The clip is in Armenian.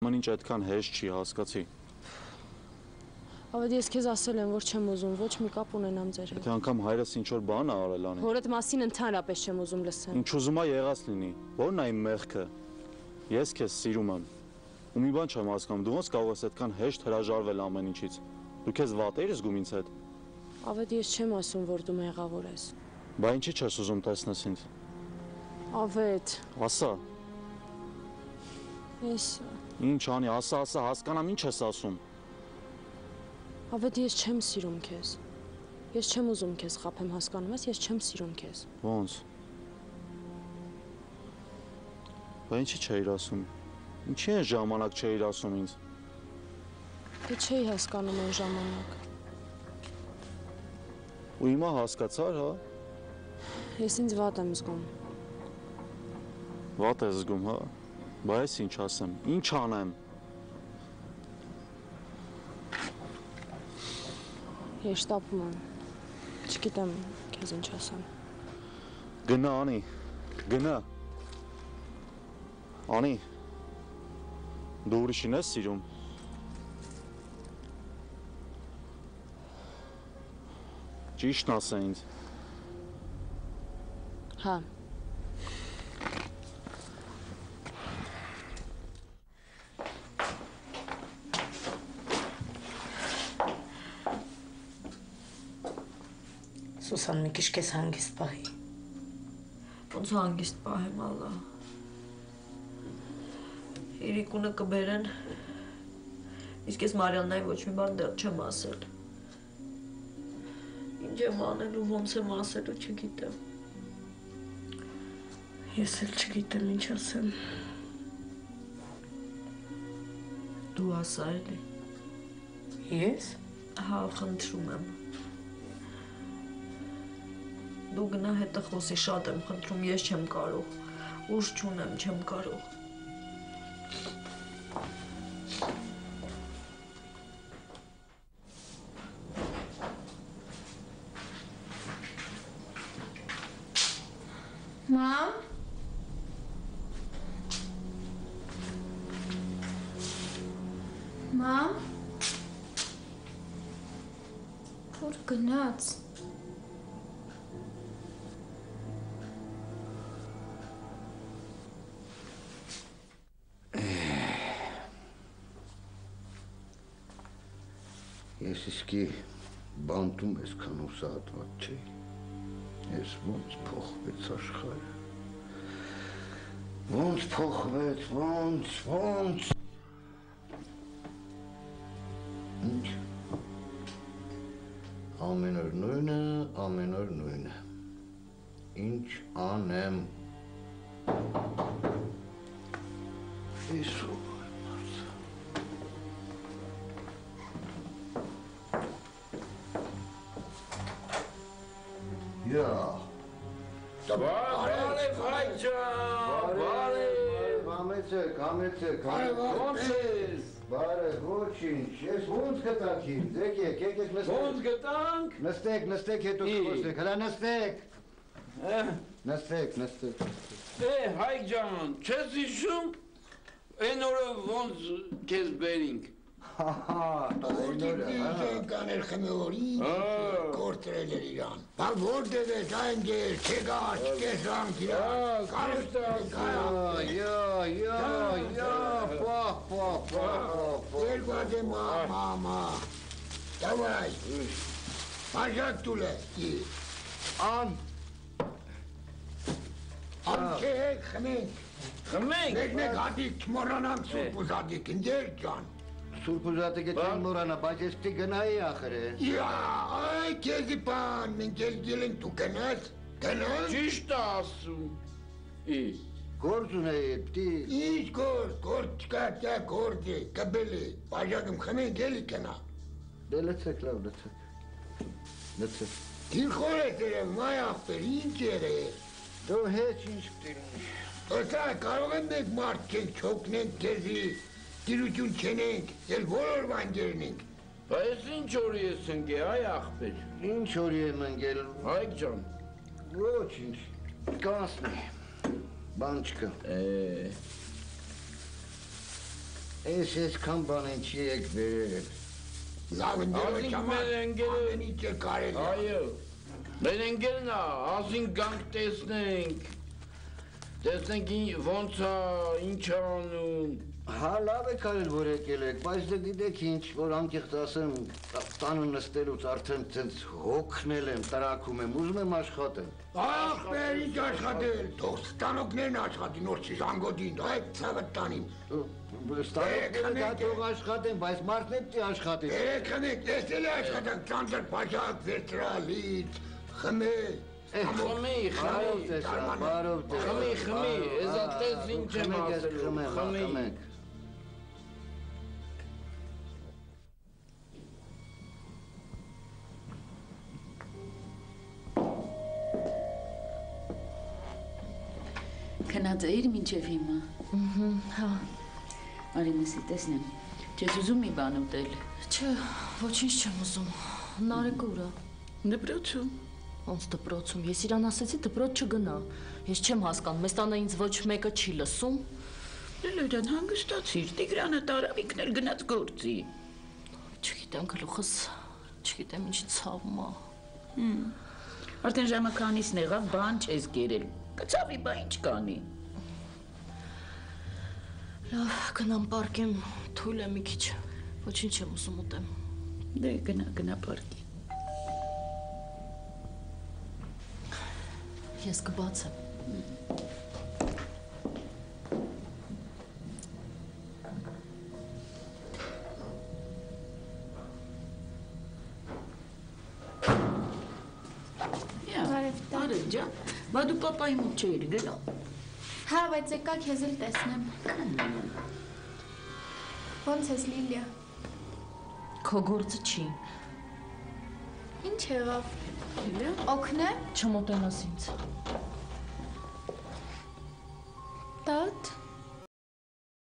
ամեն ինչ այդքան հեշտ չի, հասկացի։ Ավետ ես քեզ ասել եմ, որ չեմ ուզում, ոչ մի կապ ունենամ ձեր հետ։ Եթե անգամ հայրս ինչ-որ բան ա արել անի։ Հորդ մասին ընդհանրապես չեմ ուզում լսել։ Ինչ ուզում ա եղած լինի, ո՞րն ա իմ մեղքը։ Ես քեզ սիրում եմ։ Ու մի բան չեմ հասկանում, դու ոնց կարող ես այդքան հեշտ հրաժարվել ամեն ինչից։ Դու քեզ վատ ես զգում ինձ հետ։ Ավետ ես չեմ ասում, որ դու մեղավոր ես։ Բա ինչի՞ չես ուզում տեսնես ինձ։ Ավետ։ Ասա։ Ես Ինչ անի, ասա, հասկանամ ինչ ես ասում։ Ավետ ես չեմ սիրում քեզ։ Ես չեմ ուզում քեզ խաբեմ, հասկանում ես, ես չեմ սիրում քեզ։ Ոնց։ Բա ինչի՞ չէիր ասում։ Ինչի՞ այն ժամանակ չէիր ասում ինձ։ Դե չէի հասկանում այն ժամանակ։ Ու հիմա հասկացար, հա։ Ես ինձ վատ եմ զգում։ Վատ ես զգում, հա։ Բա ես ինչ ասեմ, ինչ անեմ։ Ես շտապում եմ։ Չգիտեմ քեզ ինչ ասեմ։ Գնա, Անի, գնա։ Անի, դու ուրիշին ես սիրում։ Ճիշտն ասա ինձ։ Հա։ Սուսան, մի քիչ քեզ հանգիստ պահի։ Ոնց հանգիստ պահեմ, ալլա։ Իրիկունը կբերեն։ Իսկ ես Մարիաննայի ոչ մի բան դեռ չեմ ասել։ Ինչ եմ անելու, ոնց եմ ասելու, չգիտեմ։ Ես էլ չգիտեմ ինչ ասեմ։ Դու ասա էլի։ Ես։ Հա, խնդրում եմ։ Դու գնա հետը խոսի, շատ եմ խնդրում, ես չեմ կարող։ Ուժ չունեմ, չեմ կարող։ Մամ։ Մամ։ Որ գնաց։ Ես իսկի բանտում այսքան ուսահատված չէի, ես ոնց փոխվեց աշխարհը, ոնց փոխվեց, ոնց, ինչ, ամեն օր նույնը, ինչ անեմ, Իսու Ja. Բարև հայջան, բարև։ Համեցեք։ Ոնց ես։ Բարև, ոչինչ, ես ոնց գտանք ինձ, եկեք նստեք։ Ոնց գտանք։ Նստեք, հետո կխոսենք, հլա նստեք։ Նստեք։ Հայջան, չես հիշում, այն օրը ոնց քեզ բերինք։ Կաներ խմորի, կորտրել էր իրան։ Բալ որտև ես այն գեր, չեգաչ, կեսանք իրան, Երբադ է մամա, դավայ, բաժակ տուլը, Ան չեք, խմենք, մեկ հատիկ չմորանանք սուրպ ուզադիկ, ընգեր ջան, Սուրպ ուզատիկը չեն մորանա, բայց ես պտի գնայի ախր է։ Այ կեզի պան, մենք ես գելենք դու գնաս, Ճիշտ ասում։ Գործ ունեի, պտի։ Ինչ գործ չկա, տա գործ է, կբել է, բաժակում խմենք էլի կնա։ Դե լցեք, լավ լցեք։ Գիրխոր է տերև, մայ աղբեր, ինչ էր է։ Դու հեչ ինչ պտի։ Ոսա, կարող եմ մեկ մարդ չենք չոքնենք կեզի, Տիրություն չենենք, էլ որոր վանջերնենք։ Բայց ինչ օրի ես ընգե, այ աղբեր։ Ինչ օրի եմ ընգել։ Հայք ջան։ Ոչինչ, կանցնի, բան չկա։ այսքան բան ինչի եք վերել։ Լավ ընկերոջ Ասինք համար մեր ընկերը ամեն ինչ է կարելի։ Այո։ Մեր ընկերն է, ասինք գանք տեսնենք ոնց է, ինչ է անում։ Հա լավ եք արել որ եկել եք, բայց դե գիտեք ինչ, որ անկեղծ ասեմ, տանը նստելուց արդեն ցենց հոգնել եմ, տրակում եմ, ուզում եմ աշխատել։ Ախ, մեր ինչ աշխատել, թող ստանոկներն աշխատին, նոր չի զանգոդին, այդ ցավը տանին։ Ստանոկները դա թող աշխատեն, բայց մարդն է պիտի աշխատի։ Երեք խմեք, տեսել է աշխատանք, ծանձր պաշակ, վերտրալից, խմել։ Խմի, Բարով տես, խմի, էզա տես ինչ եմ ասելու, խմի։ Քնած էիր մինչև հիմա։ Հա։ Արի մսի տեսնեմ։ Չես ուզում մի բան ուտել։ Չէ, ոչինչ չեմ ուզում։ Նարեկը ուր է։ Դպրոցում։ Ոնց դպրոցում։ Ես իրան ասեցի դպրոց չգնա։ Ես չեմ հասկանում, մեզ տանը ինձ ոչ մեկը չի լսում։ Լույրան հանգստացիր, Տիգրանը տարավիկն էլ գնաց գործի։ Չգիտեմ գլուխս, չգիտեմ ինչ ցավում է։ Արդեն ժամը քանիսն եղավ, բան չես կերել։ Կցավի բա ինչ կանի։ Լավ, գնամ պարկեմ, թույլ է մի քիչ։ Ոչինչ չեմ ուզում ուտեմ։ Դե գնա պարկի։ Ես կբացեմ։ Արև ջան, բա դու պապայի մոտ չէիր գնա։ Հա, բայց եկա քեզ էլ տեսնեմ։ Ոնց ես Լիլիա։ Քո գործը չի։ Ինչ եղավ։ Լիլիա։ Օգնեմ։ Չմոտենաս ինձ։ Տատ։